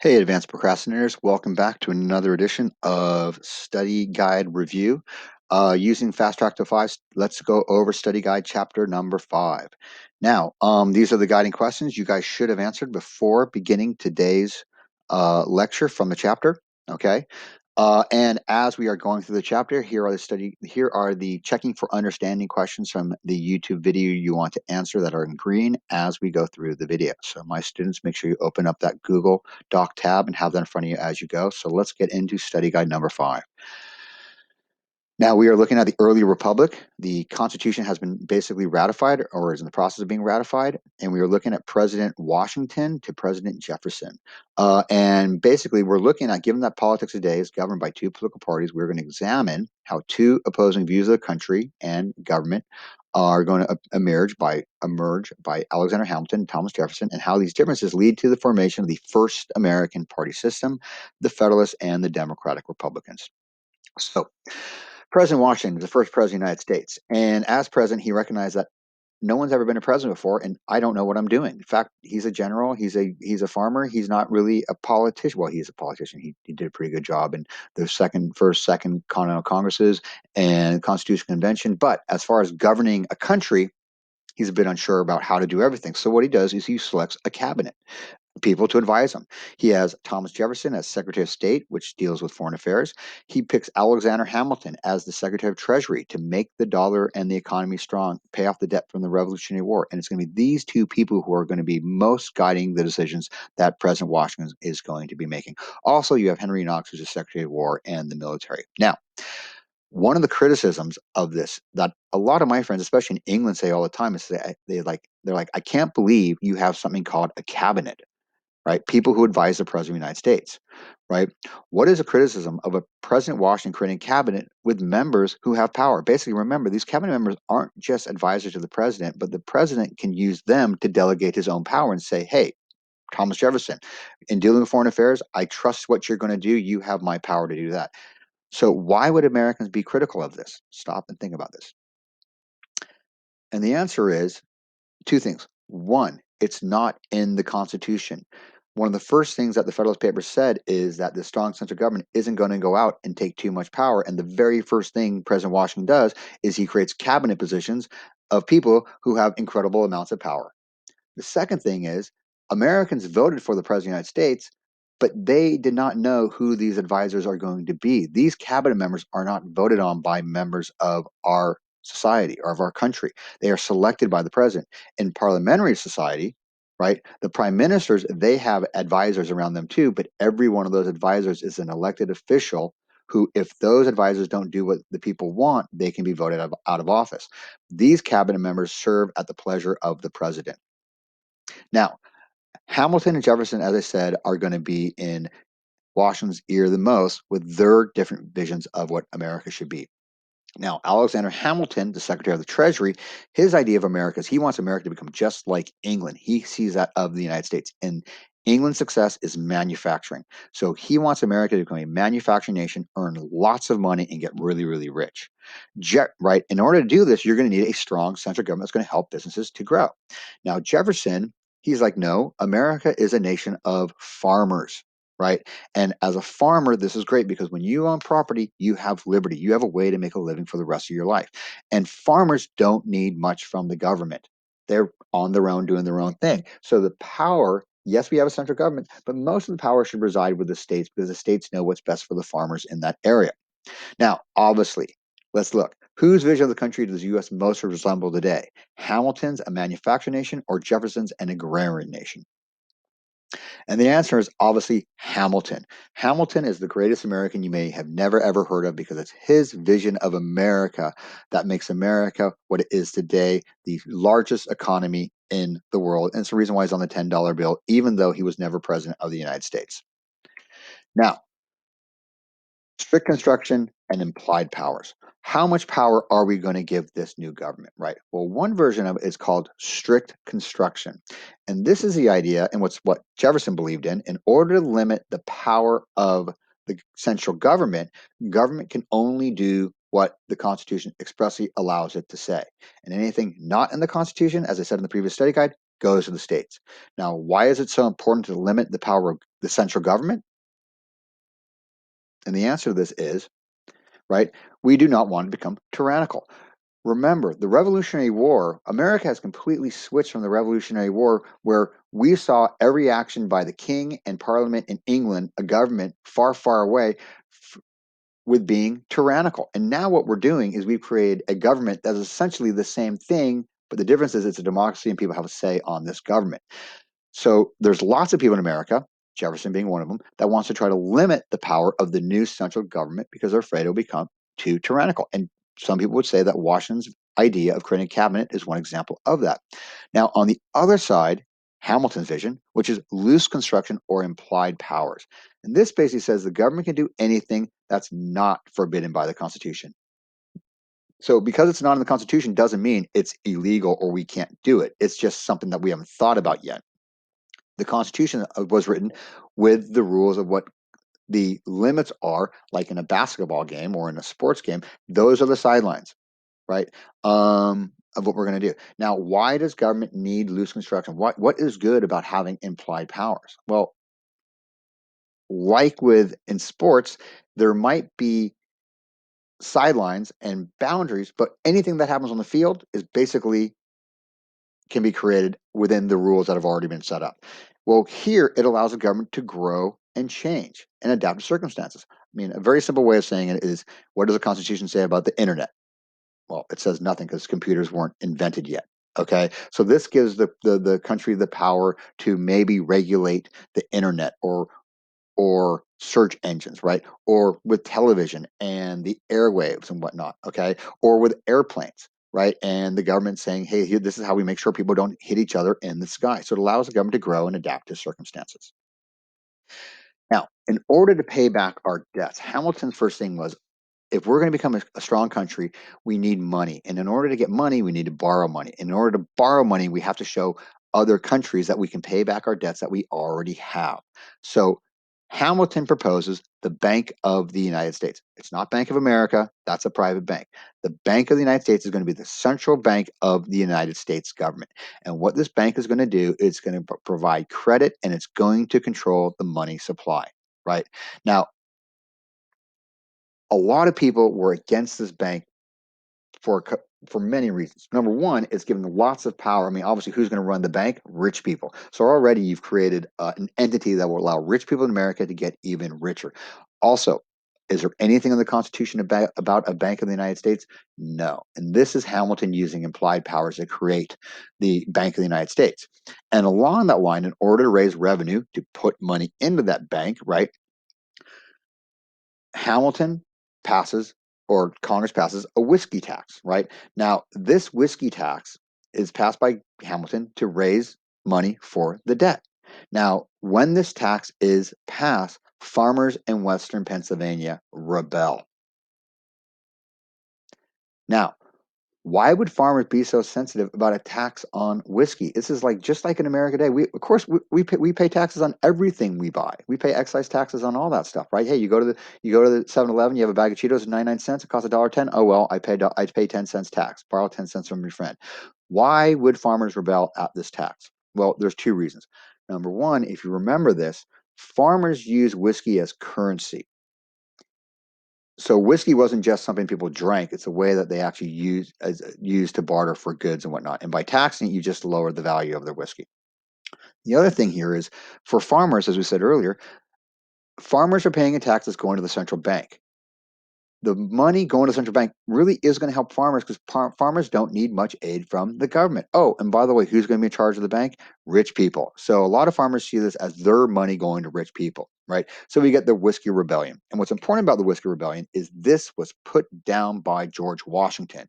Hey, advanced procrastinators, welcome back to another edition of Study Guide Review. Using Fast Track to 5, let's go over Study Guide chapter number 5. Now, these are the guiding questions you guys should have answered before beginning today's lecture from the chapter, okay? And as we are going through the chapter, here are the checking for understanding questions from the YouTube video you want to answer that are in green as we go through the video. So my students, make sure you open up that Google Doc tab and have that in front of you as you go. So let's get into study guide number 5. Now we are looking at the early republic. The Constitution has been basically ratified or is in the process of being ratified. And we are looking at President Washington to President Jefferson. And basically we're looking at, given that politics today is governed by two political parties, we're going to examine how two opposing views of the country and government are going to emerge by Alexander Hamilton and Thomas Jefferson, and how these differences lead to the formation of the first American party system, the Federalists and the Democratic Republicans. So President Washington was the first president of the United States. And as president, he recognized that no one's ever been a president before, and I don't know what I'm doing. In fact, he's a general, he's a farmer, he's not really a politician. Well, he is a politician. He did a pretty good job in the second Continental Congresses and Constitutional Convention. But as far as governing a country, he's a bit unsure about how to do everything. So what he does is he selects a cabinet, people to advise him. He has Thomas Jefferson as Secretary of State, which deals with foreign affairs. He picks Alexander Hamilton as the Secretary of Treasury to make the dollar and the economy strong, pay off the debt from the Revolutionary War. And it's going to be these two people who are going to be most guiding the decisions that President Washington is going to be making. Also, you have Henry Knox, who's the Secretary of War and the military. Now, one of the criticisms of this that a lot of my friends, especially in England, say all the time is they're like, I can't believe you have something called a cabinet, right? People who advise the president of the United States, right? What is a criticism of a President Washington creating a cabinet with members who have power? Basically, remember, these cabinet members aren't just advisors to the president, but the president can use them to delegate his own power and say, hey, Thomas Jefferson, in dealing with foreign affairs, I trust what you're going to do. You have my power to do that. So why would Americans be critical of this? Stop and think about this. And the answer is two things. One, it's not in the Constitution. One of the first things that the Federalist Papers said is that the strong central government isn't going to go out and take too much power. And the very first thing President Washington does is he creates cabinet positions of people who have incredible amounts of power. The second thing is Americans voted for the President of the United States, but they did not know who these advisors are going to be. These cabinet members are not voted on by members of our society or of our country. They are selected by the president. In parliamentary society, right, the prime ministers, they have advisors around them too, but every one of those advisors is an elected official who, if those advisors don't do what the people want, they can be voted out of office. These cabinet members serve at the pleasure of the president. Now, Hamilton and Jefferson, as I said, are going to be in Washington's ear the most with their different visions of what America should be. Now, Alexander Hamilton, the Secretary of the Treasury, his idea of America is he wants America to become just like England. He sees that of the United States. And England's success is manufacturing. So he wants America to become a manufacturing nation, earn lots of money, and get really, really rich. Right? In order to do this, you're going to need a strong central government that's going to help businesses to grow. Now, Jefferson, he's like, no, America is a nation of farmers, right? And as a farmer, this is great because when you own property, you have liberty. You have a way to make a living for the rest of your life. And farmers don't need much from the government. They're on their own doing their own thing. So the power, yes, we have a central government, but most of the power should reside with the states because the states know what's best for the farmers in that area. Now, obviously, let's look. Whose vision of the country does the U.S. most resemble today? Hamilton's, a manufacturing nation, or Jefferson's, an agrarian nation? And the answer is obviously Hamilton. Hamilton is the greatest American you may have never ever heard of because it's his vision of America that makes America what it is today, the largest economy in the world. And it's the reason why he's on the $10 bill, even though he was never president of the United States. Now, strict construction and implied powers. How much power are we going to give this new government, right? Well, one version of it is called strict construction. And this is the idea, and what Jefferson believed in order to limit the power of the central government, government can only do what the Constitution expressly allows it to say. And anything not in the Constitution, as I said in the previous study guide, goes to the states. Now, why is it so important to limit the power of the central government? And the answer to this is, right, we do not want to become tyrannical. Remember, the Revolutionary War, America has completely switched from the Revolutionary War, where we saw every action by the king and parliament in England, a government far, far away, with being tyrannical. And now what we're doing is we've created a government that's essentially the same thing, but the difference is it's a democracy and people have a say on this government. So there's lots of people in America, Jefferson being one of them, that wants to try to limit the power of the new central government because they're afraid it'll become too tyrannical. And some people would say that Washington's idea of creating a cabinet is one example of that. Now, on the other side, Hamilton's vision, which is loose construction or implied powers. And this basically says the government can do anything that's not forbidden by the Constitution. So because it's not in the Constitution doesn't mean it's illegal or we can't do it. It's just something that we haven't thought about yet. The Constitution was written with the rules of what the limits are, like in a basketball game or in a sports game. Those are the sidelines, right? Of what we're going to do. Now, why does government need loose construction? What is good about having implied powers? Well, like with in sports, there might be sidelines and boundaries, but anything that happens on the field is basically can be created within the rules that have already been set up. Well, here it allows the government to grow and change and adapt to circumstances. I mean, a very simple way of saying it is, what does the Constitution say about the internet? Well, it says nothing because computers weren't invented yet. Okay, so this gives the country the power to maybe regulate the internet or search engines, right? Or with television and the airwaves and whatnot, okay? Or with airplanes, right? And the government saying, hey, here, this is how we make sure people don't hit each other in the sky. So it allows the government to grow and adapt to circumstances. Now, in order to pay back our debts, Hamilton's first thing was, if we're going to become a strong country, we need money. And in order to get money, we need to borrow money. In order to borrow money, we have to show other countries that we can pay back our debts that we already have. So Hamilton proposes the Bank of the United States. It's not Bank of America, that's a private bank. The Bank of the United States is going to be the central bank of the United States government. And what this bank is going to do is going to provide credit and it's going to control the money supply, right? Now, a lot of people were against this bank for for many reasons. Number one, it's given lots of power. I mean, obviously, who's going to run the bank? Rich people. So already you've created an entity that will allow rich people in America to get even richer. Also, is there anything in the Constitution about a Bank of the United States? No. And this is Hamilton using implied powers to create the Bank of the United States. And along that line, in order to raise revenue to put money into that bank, right? Hamilton passes or Congress passes a whiskey tax, right? Now, this whiskey tax is passed by Hamilton to raise money for the debt. Now, when this tax is passed, farmers in Western Pennsylvania rebel. Now, why would farmers be so sensitive about a tax on whiskey? This is like just like in America today. We, of course, we pay taxes on everything we buy. We pay excise taxes on all that stuff, right? Hey, you go to the 7-Eleven, you have a bag of Cheetos at 99 cents. It costs $1.10. Oh well, I pay 10 cents tax. Borrow 10 cents from your friend. Why would farmers rebel at this tax? Well, there's two reasons. Number one, if you remember this, farmers use whiskey as currency. So whiskey wasn't just something people drank; it's a way that they actually used to barter for goods and whatnot. And by taxing it, you just lowered the value of their whiskey. The other thing here is for farmers, as we said earlier, farmers are paying a tax that's going to the central bank. The money going to the central bank really is going to help farmers because farmers don't need much aid from the government. Oh, and by the way, who's going to be in charge of the bank? Rich people. So a lot of farmers see this as their money going to rich people, right? So we get the Whiskey Rebellion. And what's important about the Whiskey Rebellion is this was put down by George Washington.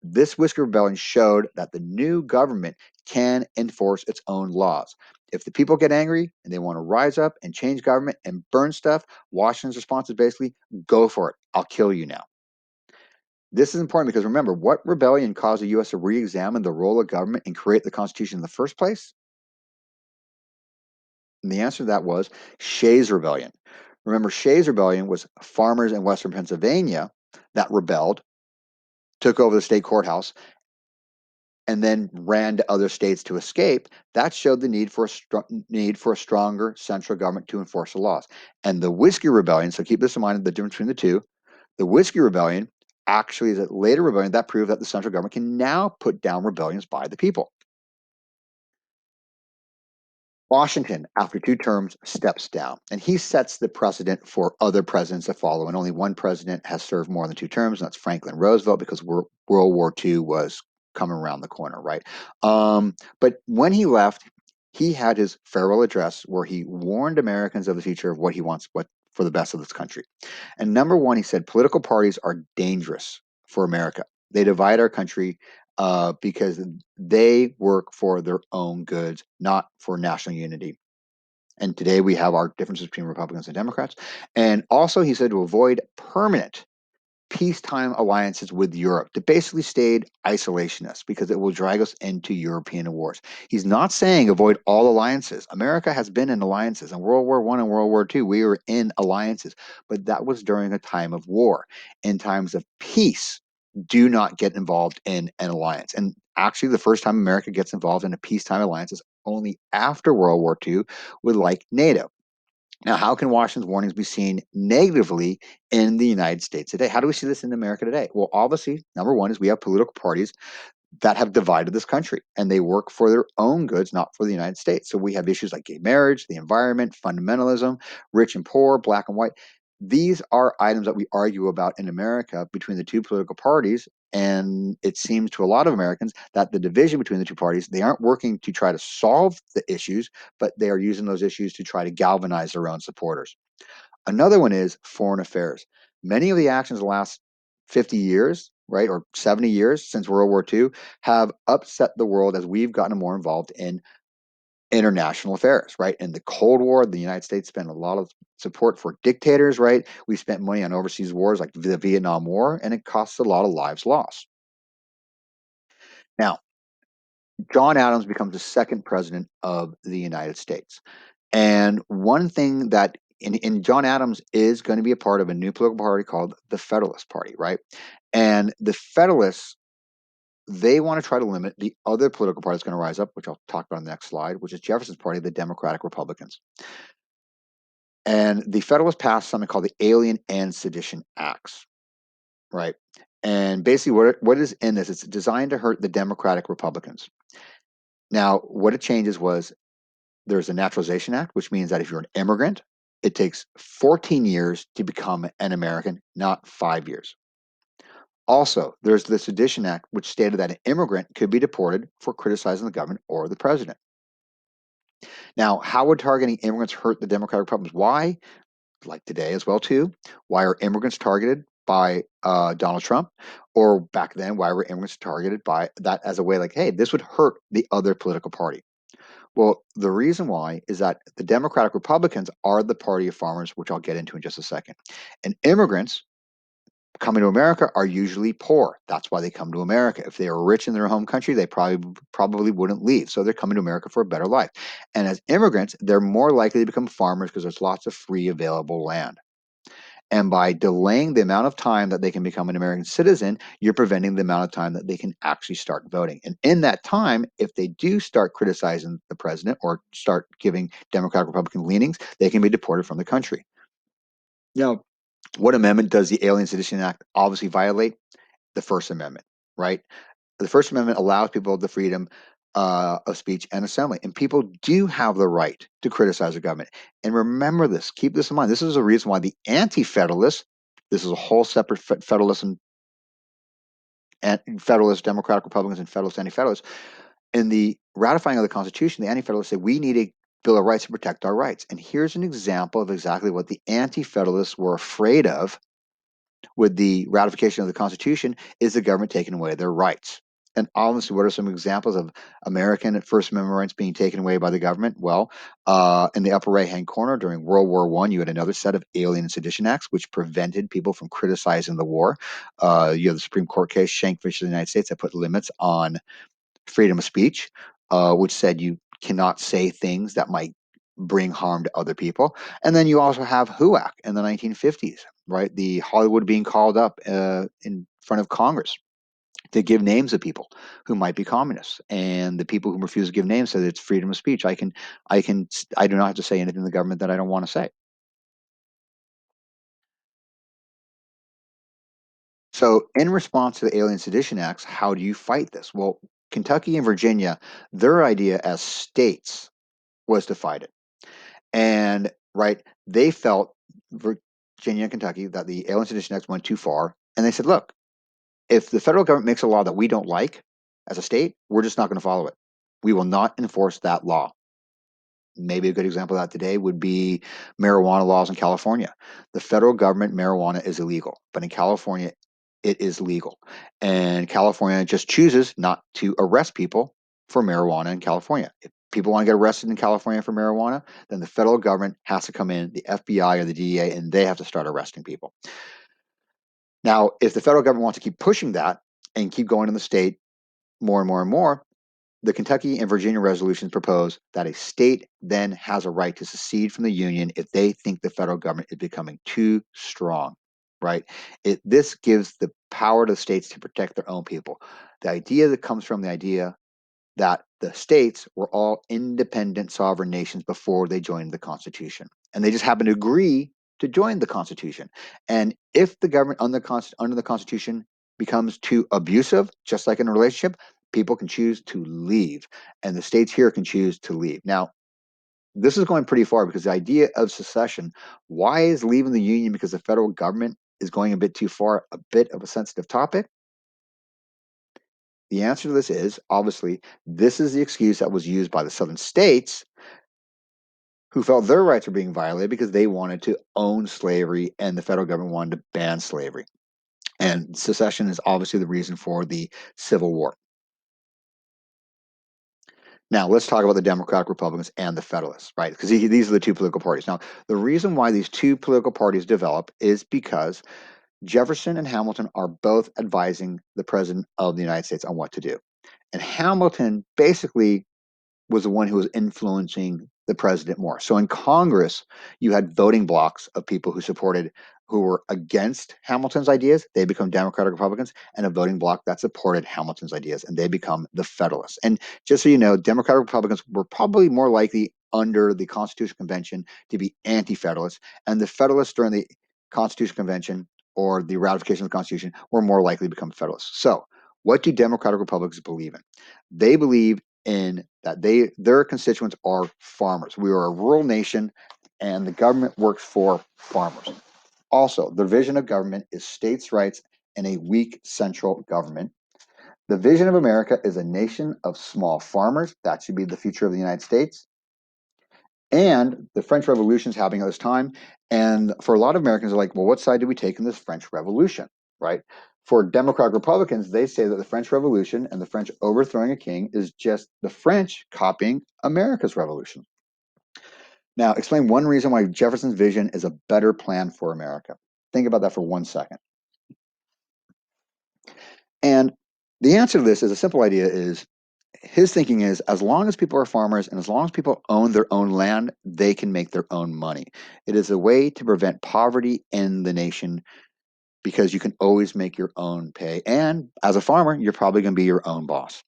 This Whiskey Rebellion showed that the new government can enforce its own laws. If the people get angry and they want to rise up and change government and burn stuff, Washington's response is basically, go for it. I'll kill you now. This is important because remember, what rebellion caused the U.S. to re examine the role of government and create the Constitution in the first place? And the answer to that was Shays' Rebellion. Remember, Shays' Rebellion was farmers in Western Pennsylvania that rebelled, took over the state courthouse, and then ran to other states to escape, that showed the need for a stronger central government to enforce the laws. And the Whiskey Rebellion, so keep this in mind, the difference between the two, the Whiskey Rebellion actually is a later rebellion that proved that the central government can now put down rebellions by the people. Washington, after 2 terms, steps down, and he sets the precedent for other presidents to follow. And only one president has served more than 2 terms, and that's Franklin Roosevelt, because World War II was coming around the corner, right? But when he left, he had his farewell address where he warned Americans of the future of what he wants, what for the best of this country. And number one, he said political parties are dangerous for America. They divide our country because they work for their own goods, not for national unity. And today we have our differences between Republicans and Democrats. And also, he said to avoid permanent peacetime alliances with Europe that basically stayed isolationists because it will drag us into European wars. He's not saying avoid all alliances. America has been in alliances. In World War I and World War II, we were in alliances, but that was during a time of war. In times of peace, do not get involved in an alliance. And actually, the first time America gets involved in a peacetime alliance is only after World War II with like NATO. Now, how can Washington's warnings be seen negatively in the United States today? How do we see this in America today? Well, obviously, number one is we have political parties that have divided this country, and they work for their own goods, not for the United States. So we have issues like gay marriage, the environment, fundamentalism, rich and poor, black and white. These are items that we argue about in America between the two political parties. And it seems to a lot of Americans that the division between the two parties, they aren't working to try to solve the issues, but they are using those issues to try to galvanize their own supporters. Another one is foreign affairs. Many of the actions of the last 50 years, right, or 70 years since World War II, have upset the world as we've gotten more involved in international affairs, right? In the Cold War, the United States spent a lot of support for dictators, right? We spent money on overseas wars like the Vietnam War, and it costs a lot of lives lost. Now, John Adams becomes the second president of the United States. And one thing that in John Adams is going to be a part of a new political party called the Federalist Party, right? And the Federalists, they want to try to limit the other political party that's going to rise up, which I'll talk about on the next slide, which is Jefferson's party, the Democratic Republicans. And the Federalists passed something called the Alien and Sedition Acts, right? And basically, what is in this? It's designed to hurt the Democratic Republicans. Now, what it changes was there's a Naturalization Act, which means that if you're an immigrant, it takes 14 years to become an American, not 5 years. Also, there's the Sedition Act, which stated that an immigrant could be deported for criticizing the government or the president. Now, how would targeting immigrants hurt the Democratic Republicans? Why, like today as well too, why are immigrants targeted by Donald Trump? Or back then, why were immigrants targeted by that as a way like, hey, this would hurt the other political party? Well, the reason why is that the Democratic Republicans are the party of farmers, which I'll get into in just a second. And immigrants coming to America are usually poor. That's why they come to America. If they were rich in their home country, they probably wouldn't leave. So they're coming to America for a better life. And as immigrants, they're more likely to become farmers because there's lots of free available land. And by delaying the amount of time that they can become an American citizen, you're preventing the amount of time that they can actually start voting. And in that time, if they do start criticizing the president or start giving Democratic Republican leanings, they can be deported from the country. Now, what amendment does the Alien Sedition Act obviously violate? The First Amendment, right? The First Amendment allows people the freedom of speech and assembly, and people do have the right to criticize the government. And remember this, keep this in mind. This is the reason why the Anti-Federalists, this is a whole separate Federalism and Federalist Democratic Republicans and Federalist Anti-Federalists. In the ratifying of the Constitution, the Anti-Federalists say we need a Bill of Rights to protect our rights. And here's an example of exactly what the Anti-Federalists were afraid of with the ratification of the Constitution is the government taking away their rights. And honestly, what are some examples of American First Amendment rights being taken away by the government? Well, in the upper right-hand corner during World War I, you had another set of Alien and Sedition Acts, which prevented people from criticizing the war. You have the Supreme Court case, Schenck versus the United States, that put limits on freedom of speech, which said you cannot say things that might bring harm to other people. And then you also have HUAC in the 1950s, right? The Hollywood being called up in front of Congress. to give names of people who might be communists, and the people who refuse to give names said it's freedom of speech. I do not have to say anything to the government that I don't want to say. So, in response to the Alien Sedition Acts, how do you fight this? Well, Kentucky and Virginia, their idea as states was to fight it. And right, they felt Virginia and Kentucky that the Alien Sedition Acts went too far. And they said, look, if the federal government makes a law that we don't like as a state, we're just not going to follow it. We will not enforce that law. Maybe a good example of that today would be marijuana laws in California. The federal government, marijuana is illegal, but in California, it is legal. And California just chooses not to arrest people for marijuana in California. If people want to get arrested in California for marijuana, then the federal government has to come in, the FBI or the DEA, and they have to start arresting people. Now, if the federal government wants to keep pushing that and keep going in the state more and more and more, the Kentucky and Virginia resolutions propose that a state then has a right to secede from the union if they think the federal government is becoming too strong, right? This gives the power to the states to protect their own people. The idea that comes from the idea that the states were all independent sovereign nations before they joined the Constitution. And they just happened to agree to join the Constitution. And if the government under the Constitution becomes too abusive, just like in a relationship, people can choose to leave. And the states here can choose to leave. Now, this is going pretty far because the idea of secession, why is leaving the Union because the federal government is going a bit too far, a bit of a sensitive topic? The answer to this is obviously this is the excuse that was used by the southern states who felt their rights were being violated because they wanted to own slavery and the federal government wanted to ban slavery. And secession is obviously the reason for the Civil War. Now, let's talk about the Democratic Republicans and the Federalists, right? Because these are the two political parties. Now, the reason why these two political parties develop is because Jefferson and Hamilton are both advising the President of the United States on what to do. And Hamilton basically was the one who was influencing the president more. So in Congress, you had voting blocks of people who were against Hamilton's ideas. They become Democratic Republicans, and a voting block that supported Hamilton's ideas, and they become the Federalists. And just so you know, Democratic Republicans were probably more likely under the Constitutional Convention to be anti-Federalists, and the Federalists during the Constitutional Convention or the ratification of the Constitution were more likely to become Federalists. So, what do Democratic Republicans believe in? They believe in that their constituents are farmers. We are a rural nation, and the government works for farmers. Also, the vision of government is states' rights and a weak central government. The vision of America is a nation of small farmers. That should be the future of the United States. And the French Revolution is happening at this time. And for a lot of Americans, they're like, well, what side do we take in this French Revolution? Right? For Democratic Republicans, they say that the French Revolution and the French overthrowing a king is just the French copying America's revolution. Now, explain one reason why Jefferson's vision is a better plan for America. Think about that for 1 second. And the answer to this is a simple idea is his thinking is as long as people are farmers and as long as people own their own land, they can make their own money. It is a way to prevent poverty in the nation because you can always make your own pay. And as a farmer, you're probably going to be your own boss.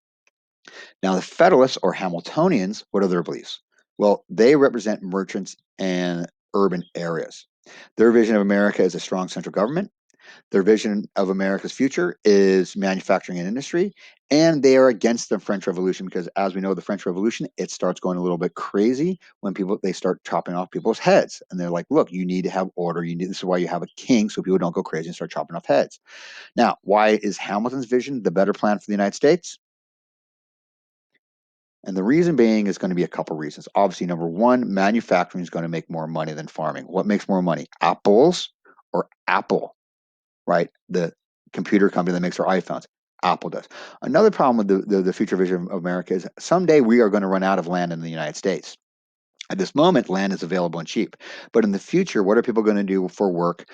Now, the Federalists or Hamiltonians, what are their beliefs? Well, they represent merchants and urban areas. Their vision of America is a strong central government. Their vision of America's future is manufacturing and industry, and they are against the French Revolution because, as we know, the French Revolution it starts going a little bit crazy when they start chopping off people's heads, and they're like, "Look, you need to have order. This is why you have a king, so people don't go crazy and start chopping off heads." Now, why is Hamilton's vision the better plan for the United States? And the reason being is going to be a couple reasons. Obviously, number one, manufacturing is going to make more money than farming. What makes more money, apples or Apple? Right? The computer company that makes our iPhones. Apple does. Another problem with the future vision of America is someday we are going to run out of land in the United States. At this moment, land is available and cheap. But in the future, what are people going to do for work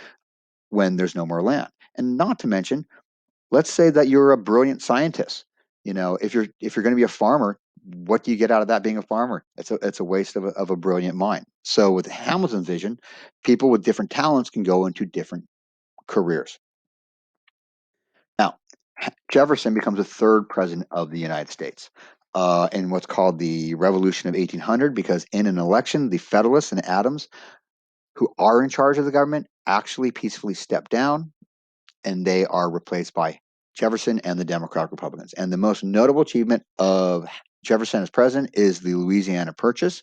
when there's no more land? And not to mention, let's say that you're a brilliant scientist. If you're going to be a farmer, what do you get out of that being a farmer? It's a waste of a brilliant mind. So with Hamilton's vision, people with different talents can go into different careers. Now, Jefferson becomes the third president of the United States in what's called the Revolution of 1800, because in an election, the Federalists and Adams, who are in charge of the government, actually peacefully step down, and they are replaced by Jefferson and the Democratic Republicans. And the most notable achievement of Jefferson as president is the Louisiana Purchase,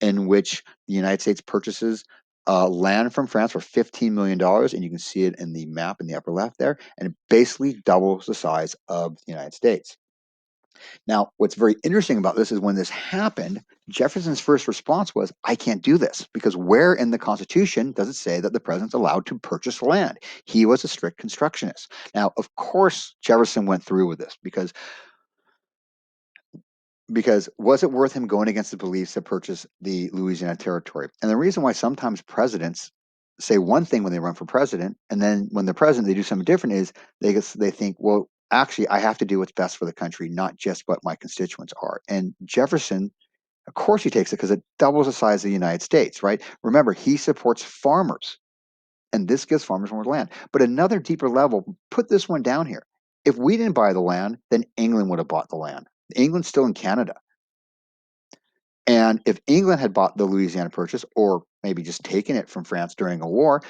in which the United States purchases land from France for $15 million, and you can see it in the map in the upper left there, and it basically doubles the size of the United States. Now, what's very interesting about this is when this happened, Jefferson's first response was, I can't do this, because where in the Constitution does it say that the president's allowed to purchase land? He was a strict constructionist. Now, of course, Jefferson went through with this because was it worth him going against the beliefs to purchase the Louisiana Territory? And the reason why sometimes presidents say one thing when they run for president, and then when they're president, they do something different is they think, well, actually, I have to do what's best for the country, not just what my constituents are. And Jefferson, of course, he takes it because it doubles the size of the United States, right? Remember, he supports farmers, and this gives farmers more land. But another deeper level, put this one down here. If we didn't buy the land, then England would have bought the land. England's still in Canada. And if England had bought the Louisiana Purchase, or maybe just taken it from France during a war,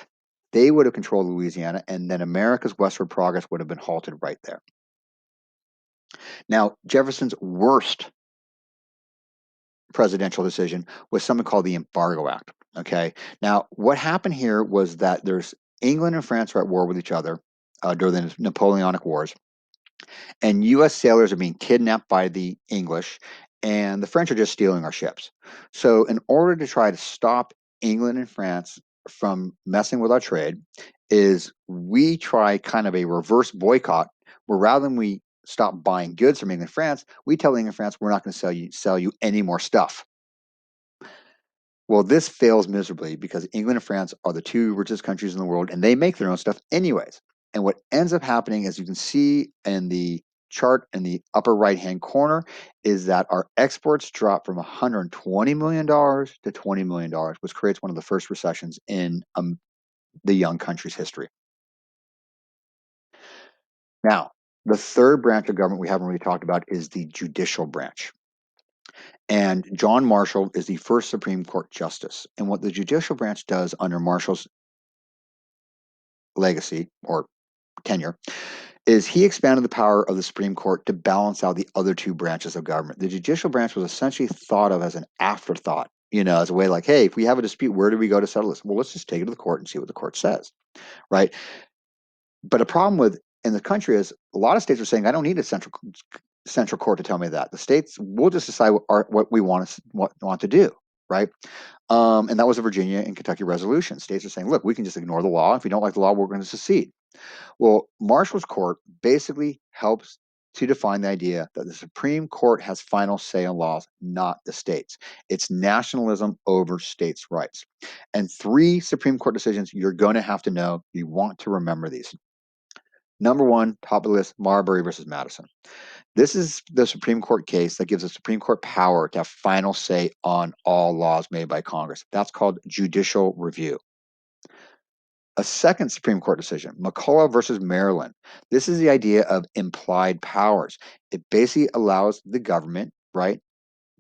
they would have controlled Louisiana, and then America's westward progress would have been halted right there. Now, Jefferson's worst presidential decision was something called the Embargo Act. Okay. Now, what happened here was that there's England and France are at war with each other during the Napoleonic Wars, and U.S. sailors are being kidnapped by the English, and the French are just stealing our ships. So, in order to try to stop England and France from messing with our trade, is we try kind of a reverse boycott, where rather than we stop buying goods from England and France, we tell England and France we're not going to sell you any more stuff. Well, this fails miserably because England and France are the two richest countries in the world, and they make their own stuff anyways. And what ends up happening, as you can see in the chart in the upper right-hand corner, is that our exports drop from $120 million to $20 million, which creates one of the first recessions in the young country's history. Now, the third branch of government we haven't really talked about is the judicial branch. And John Marshall is the first Supreme Court justice. And what the judicial branch does under Marshall's legacy or tenure is he expanded the power of the Supreme Court to balance out the other two branches of government. The judicial branch was essentially thought of as an afterthought, as a way like, hey, if we have a dispute, where do we go to settle this? Well, let's just take it to the court and see what the court says, right? But a problem with in the country is a lot of states are saying, I don't need a central court to tell me that. The states will just decide what we want to do, right? And that was the Virginia and Kentucky resolution. States are saying, look, we can just ignore the law. If we don't like the law, we're going to secede. Well, Marshall's court basically helps to define the idea that the Supreme Court has final say on laws, not the states. It's nationalism over states' rights. And 3 Supreme Court decisions you're going to have to know. You want to remember these. Number 1, top of the list, Marbury versus Madison. This is the Supreme Court case that gives the Supreme Court power to have final say on all laws made by Congress. That's called judicial review. A second Supreme Court decision, McCulloch versus Maryland. This is the idea of implied powers. It basically allows the government, right,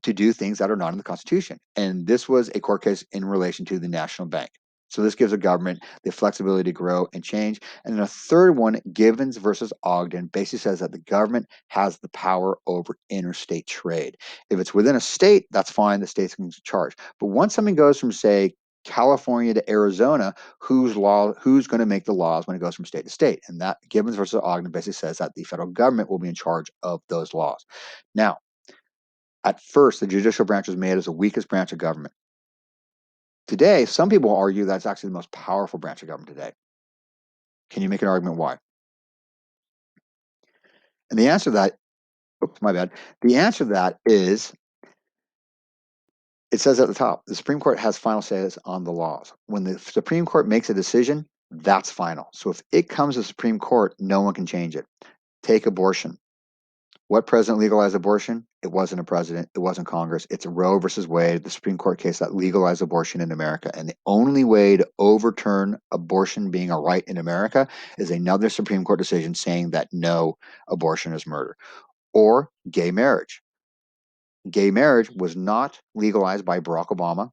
to do things that are not in the Constitution. And this was a court case in relation to the National Bank. So this gives the government the flexibility to grow and change. And then a third one, Givens versus Ogden, basically says that the government has the power over interstate trade. If it's within a state, that's fine. The state's in charge. But once something goes from, say, California to Arizona, who's going to make the laws when it goes from state to state? And that Givens versus Ogden basically says that the federal government will be in charge of those laws. Now, at first, the judicial branch was made as the weakest branch of government. Today, some people argue that's actually the most powerful branch of government today. Can you make an argument why? And the answer to that, oops, my bad. The answer to that is, it says at the top, the Supreme Court has final say on the laws. When the Supreme Court makes a decision, that's final. So if it comes to the Supreme Court, no one can change it. Take abortion. What president legalized abortion? It wasn't a president. It wasn't Congress. It's Roe versus Wade, the Supreme Court case that legalized abortion in America. And the only way to overturn abortion being a right in America is another Supreme Court decision saying that no, abortion is murder. Or gay marriage. Gay marriage was not legalized by Barack Obama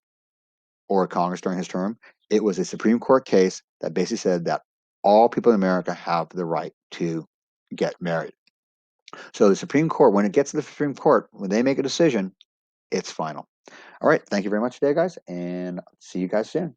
or Congress during his term. It was a Supreme Court case that basically said that all people in America have the right to get married. So the Supreme Court, when it gets to the Supreme Court, when they make a decision, it's final. All right. Thank you very much today, guys, and see you guys soon.